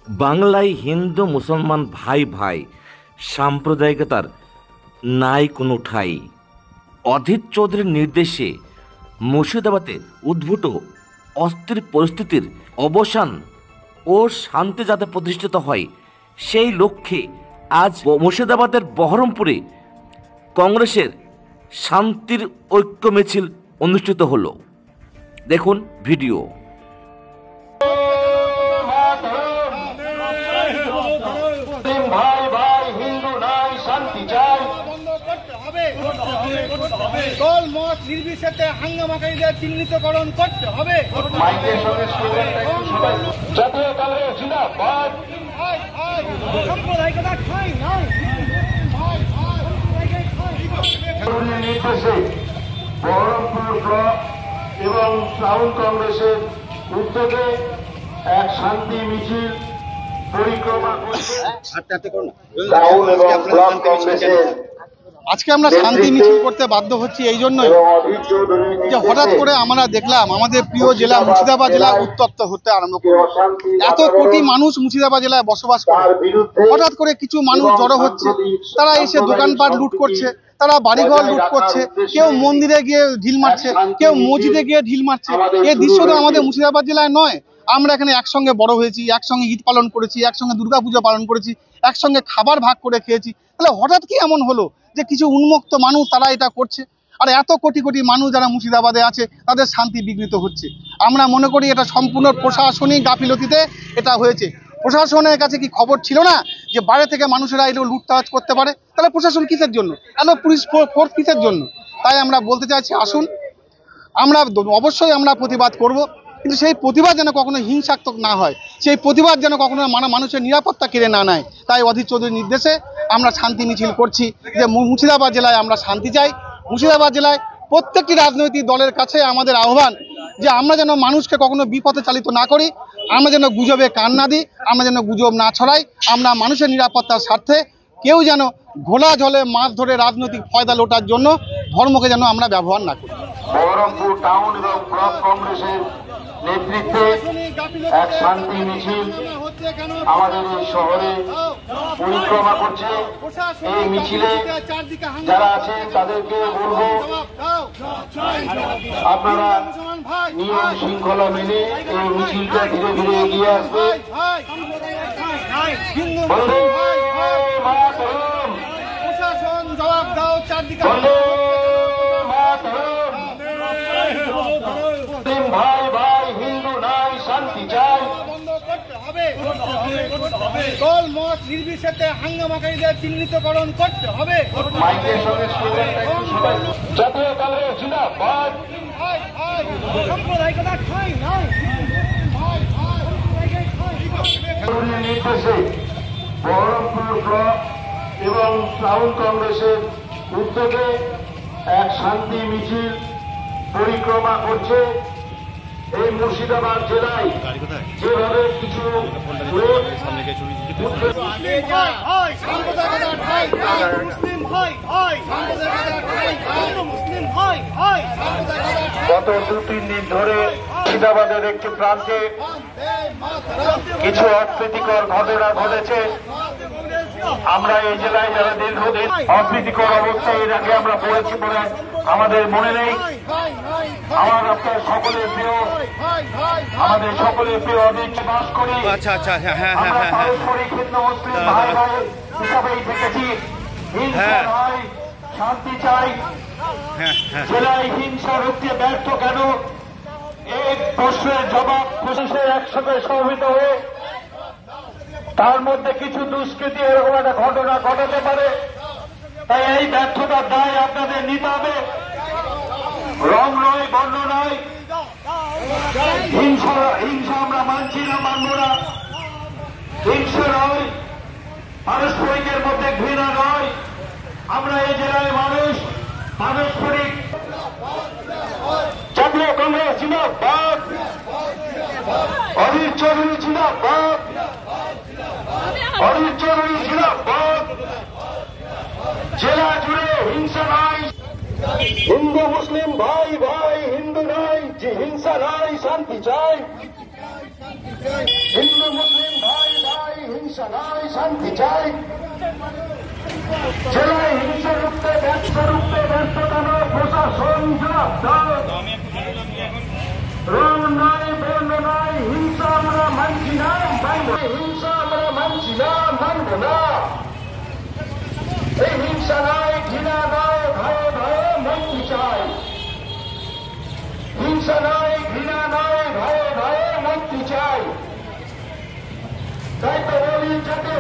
বাংলায় হিন্দু মুসলমান ভাই ভাই সাম্প্রদায়িকতার নাই কোনো ঠাঁই। অধীর চৌধুরীর নির্দেশে মুর্শিদাবাদে উদ্ভূত অস্থির পরিস্থিতির অবসান ও শান্তি যাতে প্রতিষ্ঠিত হয় সেই লক্ষ্যে আজ মুর্শিদাবাদের বহরমপুরে কংগ্রেসের শান্তির ঐক্য মিছিল অনুষ্ঠিত হলো। দেখুন ভিডিও। দল মত নির্বিশেষে হাঙ্গামাকারীদের চিহ্নিতকরণ করতে হবে। জাতীয় কংগ্রেস জিন্দাবাদ। সাম্প্রদায়িকতার ঠাঁই নাই। নির্দেশে বহরমপুর ব্লক এবং টাউন কংগ্রেসের উদ্যোগে এক শান্তি মিছিল পরিক্রমা করছে। টাউন এবং ব্লক কংগ্রেসের আজকে আমরা শান্তি মিছিল করতে বাধ্য হচ্ছি এই জন্যই যে হঠাৎ করে আমরা দেখলাম আমাদের প্রিয় জেলা মুর্শিদাবাদ জেলা উত্তপ্ত হতে আরম্ভ করলো। এত কোটি মানুষ মুর্শিদাবাদ জেলায় বসবাস করে, হঠাৎ করে কিছু মানুষ জড়ো হচ্ছে, তারা এসে দোকানপাট লুট করছে, তারা বাড়িঘর লুট করছে, কেউ মন্দিরে গিয়ে ঢিল মারছে, কেউ মসজিদে গিয়ে ঢিল মারছে। এই দৃশ্য তো আমাদের মুর্শিদাবাদ জেলায় নয়। আমরা এখানে একসঙ্গে বড় হয়েছি, একসঙ্গে ঈদ পালন করেছি, একসঙ্গে দুর্গাপূজা পালন করেছি, একসঙ্গে খাবার ভাগ করে খেয়েছি। তাহলে হঠাৎ কি এমন হলো যে কিছু উন্মুক্ত মানুষ তারা এটা করছে, আর এত কোটি কোটি মানুষ যারা মুর্শিদাবাদে আছে তাদের শান্তি বিঘ্নিত হচ্ছে? আমরা মনে করি এটা সম্পূর্ণ প্রশাসনিক গাফিলতিতে এটা হয়েছে। প্রশাসনের কাছে কি খবর ছিল না যে বাইরে থেকে মানুষেরা এগুলো লুটতাজ করতে পারে? তাহলে প্রশাসন কিসের জন্য, এত পুলিশ ফোর্স কিসের জন্য? তাই আমরা বলতে চাইছি, আসুন আমরা অবশ্যই আমরা প্রতিবাদ করব, কিন্তু সেই প্রতিবাদ যেন কখনো হিংসাত্মক না হয়, সেই প্রতিবাদ যেন কখনো মানুষের নিরাপত্তা কেড়ে না নেয়। তাই অধীর চৌধুরীর নির্দেশে আমরা শান্তি মিছিল করছি যে মুর্শিদাবাদ জেলায় আমরা শান্তি চাই। মুর্শিদাবাদ জেলায় প্রত্যেকটি রাজনৈতিক দলের কাছে আমাদের আহ্বান যে আমরা যেন মানুষকে কখনো বিপথে চালিত না করি, আমরা যেন গুজবে কান না দিই, আমরা যেন গুজব না ছড়াই। আমরা মানুষের নিরাপত্তার স্বার্থে কেউ যেন ঘোলা জলে মাছ ধরে রাজনৈতিক ফয়দা লোটার জন্য ধর্মকে যেন আমরা ব্যবহার না করি। বহরমপুর টাউন এবং ব্লক কংগ্রেসের নেতৃত্বে এক শান্তি মিছিল আমাদের এই শহরে পরিক্রমা করছে। এই মিছিলে যারা আছেন তাদেরকে বলবো, আপনারা নিয়ম শৃঙ্খলা মেনে এই মিছিলটা ধীরে ধীরে এগিয়ে আসবে। প্রশাসন জবাব দাও, চারদিকে ভাই ভাই হিন্দু নাই, শান্তি চাই। দল মত নির্বিশেষে হাঙ্গামাকারীদের চিহ্নিতকরণ করতে হবে। জাতীয় কংগ্রেস জিন্দাবাদ। সাম্প্রদায়িকতার ঠাঁই নাই। নির্দেশে বহরমপুর ব্লক এবং টাউন কংগ্রেসের উদ্যোগে এক শান্তি মিছিল পরিক্রমা করছে। এই মুর্শিদাবাদ জেলায় যেভাবে কিছু গত 2-3 দিন ধরে মুর্শিদাবাদের একটি প্রান্তে কিছু অপ্রীতিকর ঘটনা ঘটেছে। আমরা এই জেলায় যারা দীর্ঘদিন অপ্রীতিকর অবস্থায় এর আগে আমরা পড়েছি বলে আমাদের মনে নেই। আমাদের সকলের প্রিয় অধীর বাস করি। আমরা পারস্পরিক হিন্দু মুসলিম ভাই ভাই হিসাবেই থেকেছি। হিংসা নয়, শান্তি চাই। জেলায় হিংসা রুখতে ব্যর্থ কেন? এই প্রশ্নের জবাব প্রশাসনের একসাথে সমবেত হয়ে তার মধ্যে কিছু দুষ্কৃতি এরকম একটা ঘটনা ঘটাতে পারে। তাই এই ব্যর্থতার দায় আপনাদের নিতে হবে। রং নয়, বর্ণ নয়, হিংসা আমরা মানছি না, মানব না। হিংসা নয়, পারস্পরিকের মধ্যে ঘৃণা নয়। আমরা এই জেলায় মানুষ পারস্পরিক। জাতীয় কংগ্রেস জিন্দাবাদ। অধীর চৌধুরী জিন্দাবাদ। অধীর চৌধুরী জিন্দাবাদ। জেলা জুড়ে হিংসা নাই, হিন্দু মুসলিম ভাই ভাই হিন্দু নাই, হিংসা নাই, শান্তি চাই। হিন্দু মুসলিম ভাই ভাই হিংসা নয়, শান্তি চাই। জেলায় হিংসা রুখতে ব্যর্থতা নয়, প্রশাসন জবাব দাও। রং নয়, বর্ণ নয়, হিংসা আমরা মানছি না, মানব না। হিংসা আমরা মানছি না, মানব না। এই হিংসা নয়, ঘৃণা নয়, ভয়ে ভয়ে মুক্তি চাই। হিংসা নয়, ঘৃণা নয়, ভয়ে ভয়ে মুক্তি চাই। তাই তো বলি যাতে